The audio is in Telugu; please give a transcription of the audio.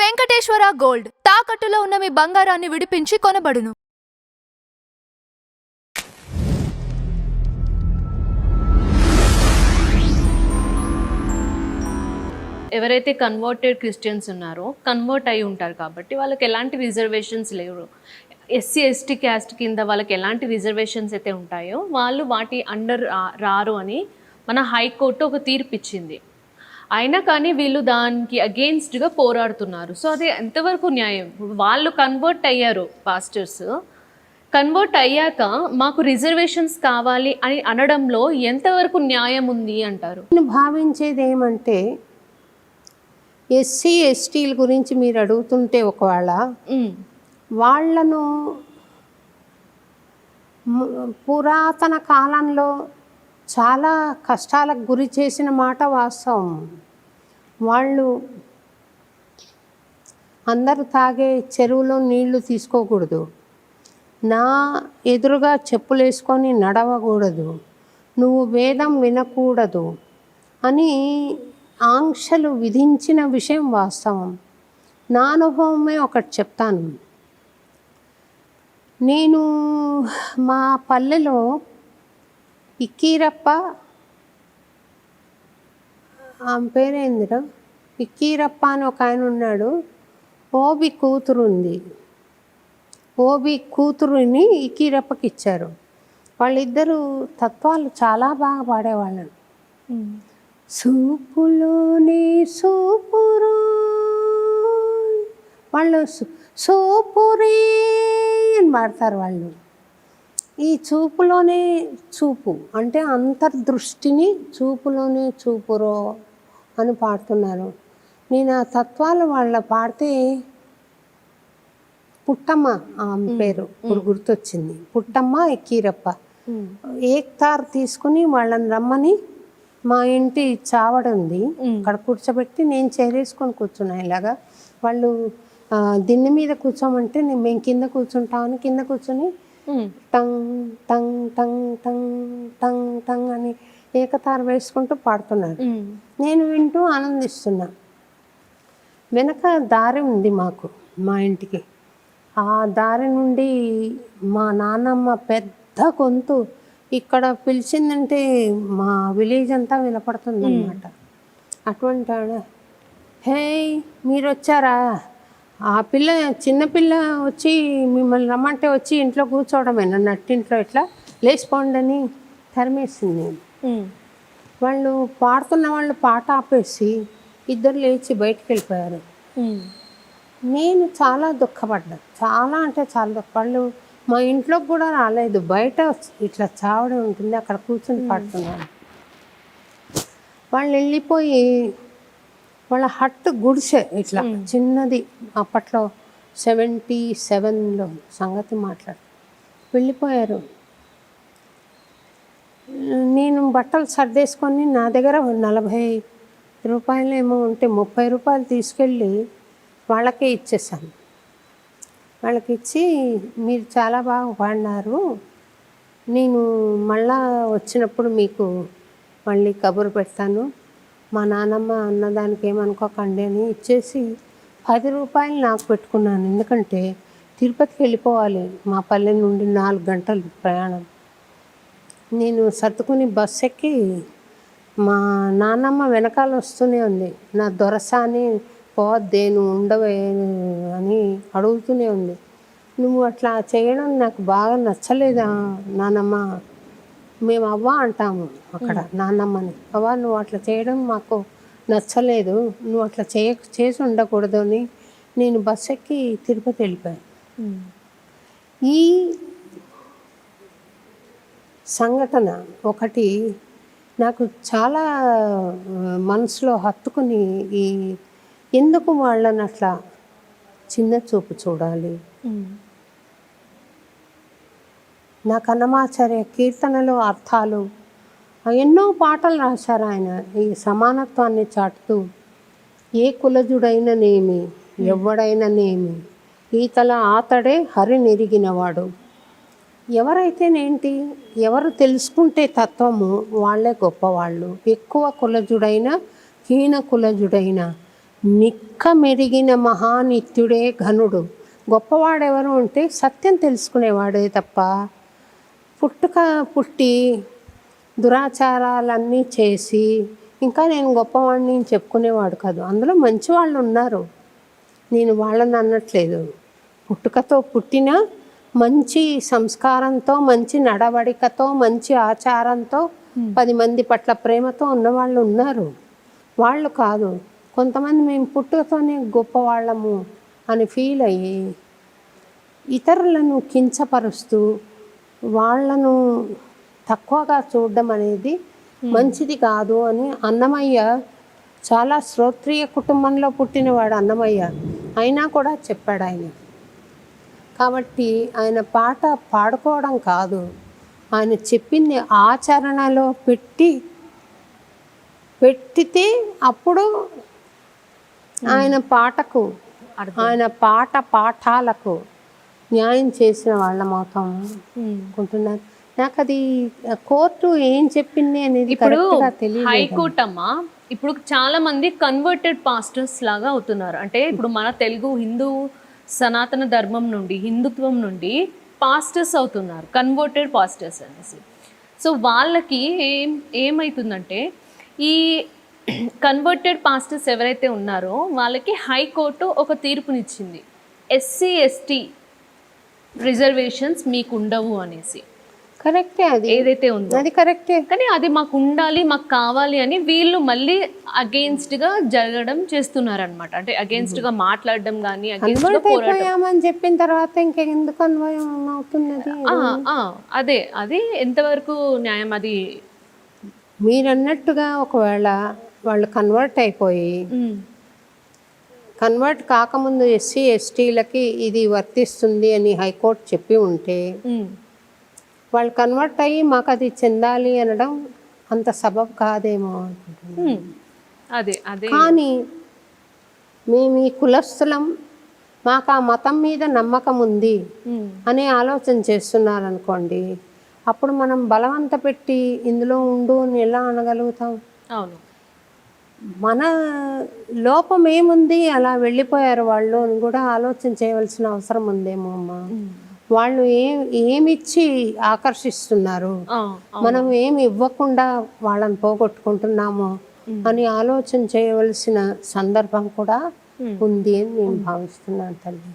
వెంకటేశ్వర గోల్డ్ తాకట్టులో ఉన్న మీ బంగారాన్ని విడిపించి కొనబడును. ఎవరైతే కన్వర్టెడ్ క్రిస్టియన్స్ ఉన్నారో కన్వర్ట్ అయి ఉంటారు కాబట్టి వాళ్ళకి ఎలాంటి రిజర్వేషన్స్ లేవు. ఎస్సీ ఎస్టీ క్యాస్ట్ కింద వాళ్ళకి ఎలాంటి రిజర్వేషన్స్ అయితే ఉంటాయో వాళ్ళు వాటి అండర్ రారు అని మన హైకోర్టు ఒక తీర్పు ఇచ్చింది. అయినా కానీ వీళ్ళు దానికి అగెయిన్స్ట్గా పోరాడుతున్నారు. సో అది ఎంతవరకు న్యాయం? వాళ్ళు కన్వర్ట్ అయ్యారు, పాస్టర్స్ కన్వర్ట్ అయ్యాక మాకు రిజర్వేషన్స్ కావాలి అని అనడంలో ఎంతవరకు న్యాయం ఉంది అంటారు? నేను భావించేది ఏమంటే, ఎస్సీ ఎస్టీల గురించి మీరు అడుగుతుంటే ఒకవేళ వాళ్ళను పురాతన కాలంలో చాలా కష్టాలకు గురి చేసిన మాట వాస్తవం. వాళ్ళు అందరూ తాగే చెరువులో నీళ్లు తీసుకోకూడదు, నా ఎదురుగా చెప్పులు వేసుకొని నడవకూడదు, నువ్వు వేదం వినకూడదు అని ఆంక్షలు విధించిన విషయం వాస్తవం. నా అనుభవమే ఒకటి చెప్తాను. నేను మా పల్లెలో ఇక్కీరప్ప, ఆమె పేరేందిరా, ఇక్కీరప్ప అని ఒక ఆయన ఉన్నాడు. ఓబి కూతురు ఉంది. ఓబి కూతురుని ఇక్కీరప్పకి ఇచ్చారు. వాళ్ళిద్దరూ తత్వాలు చాలా బాగా పాడేవాళ్ళను. సూపులోనే సూపురు, వాళ్ళు సూపురే అని పాడతారు. వాళ్ళు ఈ చూపులోనే చూపు అంటే అంతర్దృష్టిని చూపులోనే చూపురో అని పాడుతున్నారు. నేను ఆ తత్వాలు వాళ్ళ పాడితే, పుట్టమ్మ ఆమె పేరు ఇప్పుడు గుర్తొచ్చింది, పుట్టమ్మ ఎక్కీరప్ప, ఏక్తార్ తీసుకుని వాళ్ళని రమ్మని మా ఇంటి చావడ ఉంది అక్కడ కూర్చోబెట్టి నేను చేరేసుకొని కూర్చున్నా. ఇలాగా వాళ్ళు దిన్నె మీద కూర్చోమంటే మేము కింద కూర్చుంటామని కింద కూర్చొని tongue tongue tongue tongue tongue tongue అని ఏకతార వేసుకుంటూ పాడుతున్నారు. నేను వింటూ ఆనందిస్తున్నా. వెనక దారి ఉంది మాకు, మా ఇంటికి. ఆ దారి నుండి మా నాన్నమ్మ పెద్ద గొంతు ఇక్కడ పిలిచిందంటే మా విలేజ్ అంతా వినపడుతుంది అన్నమాట. అటువంటి హే మీరు వచ్చారా, ఆ పిల్ల చిన్నపిల్ల వచ్చి మిమ్మల్ని రమ్మంటే వచ్చి ఇంట్లో కూర్చోవడమేనా, నట్టింట్లో ఇట్లా లేచిపోండి అని తరిమేసింది. వాళ్ళు పాడుతున్న వాళ్ళు పాట ఆపేసి ఇద్దరు లేచి బయటికి వెళ్ళిపోయారు. నేను చాలా దుఃఖపడ్డా, చాలా అంటే చాలా దుఃఖపడ్డా. మా ఇంట్లోకి కూడా రాలేదు, బయట ఇట్లా చావడం ఉంటుంది అక్కడ కూర్చొని పాడుతున్నాను. వాళ్ళు వెళ్ళిపోయి వాళ్ళ హట్ గుడిసె ఇట్లా చిన్నది, అప్పట్లో 77లో సంగతి మాట్లాడు వెళ్ళిపోయారు. నేను బట్టలు సర్దేసుకొని నా దగ్గర 40 రూపాయలు ఏమో ఉంటే 30 రూపాయలు తీసుకెళ్ళి వాళ్ళకే ఇచ్చేసాను. వాళ్ళకి ఇచ్చి, మీరు చాలా బాగా పాడినారు, నేను మళ్ళా వచ్చినప్పుడు మీకు మళ్ళీ కబురు పెడతాను, మా నాన్నమ్మ అన్నదానికి ఏమనుకోకండి అని ఇచ్చేసి 10 రూపాయలు నాకు పెట్టుకున్నాను. ఎందుకంటే తిరుపతికి వెళ్ళిపోవాలి, మా పల్లె నుండి 4 గంటలు ప్రయాణం. నేను సర్దుకుని బస్సు ఎక్కి మా నాన్నమ్మ వెనకాల వస్తూనే ఉంది. నా దొరసాని పోద్దే, నువ్వు ఉండవే అని అడుగుతూనే ఉంది. నువ్వు అట్లా చేయడం నాకు బాగా నచ్చలేదా నాన్నమ్మ, మేము అవ్వ అంటాము అక్కడ నాన్నమ్మని, అవ్వ నువ్వు అట్లా చేయడం మాకు నచ్చలేదు, నువ్వు అట్లా చేసి ఉండకూడదు అని నేను బస్సు ఎక్కి తిరుపతి వెళ్ళిపోయాను. ఈ సంఘటన ఒకటి నాకు చాలా మనసులో హత్తుకుని, ఈ ఎందుకు వాళ్ళని అట్లా చిన్న చూపు చూడాలి. నాకు అన్నమాచార్య కీర్తనలో అర్థాలు ఎన్నో పాటలు రాశారు ఆయన, ఈ సమానత్వాన్ని చాటుతూ. ఏ కులజుడైననేమి ఎవడైననేమి ఈతల ఆతడే హరి నెరిగినవాడు. ఎవరైతేనేంటి, ఎవరు తెలుసుకుంటే తత్వము వాళ్ళే గొప్పవాళ్ళు. ఎక్కువ కులజుడైన హీన కులజుడైన నిక్క మెరిగిన మహానిత్యుడే ఘనుడు. గొప్పవాడెవరు అంటే సత్యం తెలుసుకునేవాడే తప్ప పుట్టి దురాచారాలన్నీ చేసి ఇంకా నేను గొప్పవాడిని చెప్పుకునేవాడు కాదు. అందులో మంచి వాళ్ళు ఉన్నారు, నేను వాళ్ళని అనట్లేదు. పుట్టుకతో పుట్టిన మంచి సంస్కారంతో, మంచి నడవడికతో, మంచి ఆచారంతో, 10 మంది పట్ల ప్రేమతో ఉన్నవాళ్ళు ఉన్నారు. వాళ్ళు కాదు, కొంతమంది మేము పుట్టుకతోనే గొప్పవాళ్ళము అని ఫీల్ అయ్యి ఇతరులను కించపరుస్తూ వాళ్ళను తక్కువగా చూడడం అనేది మంచిది కాదు అని అన్నమయ్య చాలా శ్రోత్రియ కుటుంబంలో పుట్టినవాడు అన్నమయ్య, అయినా కూడా చెప్పాడు ఆయన. కాబట్టి ఆయన పాట పాడుకోవడం కాదు, ఆయన చెప్పింది ఆచరణలో పెట్టితే అప్పుడు ఆయన పాటకు, ఆయన పాఠాలకు న్యాయం చేసిన వాళ్ళం అవుతాం అనుకుంటున్నారు. నాకు అది కోర్టు ఏం చెప్పింది అనేది ఇప్పుడు తెలియదు. హైకోర్టు అమ్మా, ఇప్పుడు చాలా మంది కన్వర్టెడ్ పాస్టర్స్ లాగా అవుతున్నారు. అంటే ఇప్పుడు మన తెలుగు హిందూ సనాతన ధర్మం నుండి, హిందుత్వం నుండి పాస్టర్స్ అవుతున్నారు, కన్వర్టెడ్ పాస్టర్స్ అనేసి. సో వాళ్ళకి ఏమవుతుందంటే ఈ కన్వర్టెడ్ పాస్టర్స్ ఎవరైతే ఉన్నారో వాళ్ళకి హైకోర్టు ఒక తీర్పునిచ్చింది, SC ST రిజర్వేషన్స్ మీకు ఉండవు అనేసి. కరెక్టే, అది ఏదైతే ఉందో అది కరెక్టే. కానీ అది మాకు ఉండాలి, మాకు కావాలి అని వీళ్ళు మళ్ళీ అగెయిన్స్ట్ గా జరగడం చేస్తున్నారు అనమాట. అంటే అగెయిన్స్ట్ గా మాట్లాడడం కానీ, కన్వర్ట్ అయిపోయామని చెప్పిన తర్వాత ఇంకెందుకు అన్వయం అవుతున్నది? అది ఎంతవరకు న్యాయం? అది మీరన్నట్టుగా ఒకవేళ వాళ్ళు కన్వర్ట్ అయిపోయి కన్వర్ట్ కాకముందు SC STలకి ఇది వర్తిస్తుంది అని హైకోర్టు చెప్పి ఉంటే వాళ్ళు కన్వర్ట్ అయ్యి మాకు అది చెందాలి అనడం అంత సబబు కాదేమో అనుకుంటున్నాను. అదే కానీ మేము ఈ కులస్థులం, మాకు ఆ మతం మీద నమ్మకం ఉంది అనే ఆలోచన చేస్తున్నారనుకోండి, అప్పుడు మనం బలవంత పెట్టి ఇందులో ఉండు అని ఎలా అనగలుగుతాం? అవును, మన లోపం ఏముంది, అలా వెళ్ళిపోయారు వాళ్ళు అని కూడా ఆలోచన చేయవలసిన అవసరం ఉందేమో అమ్మా. వాళ్ళు ఏమిచ్చి ఆకర్షిస్తున్నారు, మనం ఏమి ఇవ్వకుండా వాళ్ళని పోగొట్టుకుంటున్నాము అని ఆలోచన చేయవలసిన సందర్భం కూడా ఉంది అని నేను భావిస్తున్నాను తల్లి.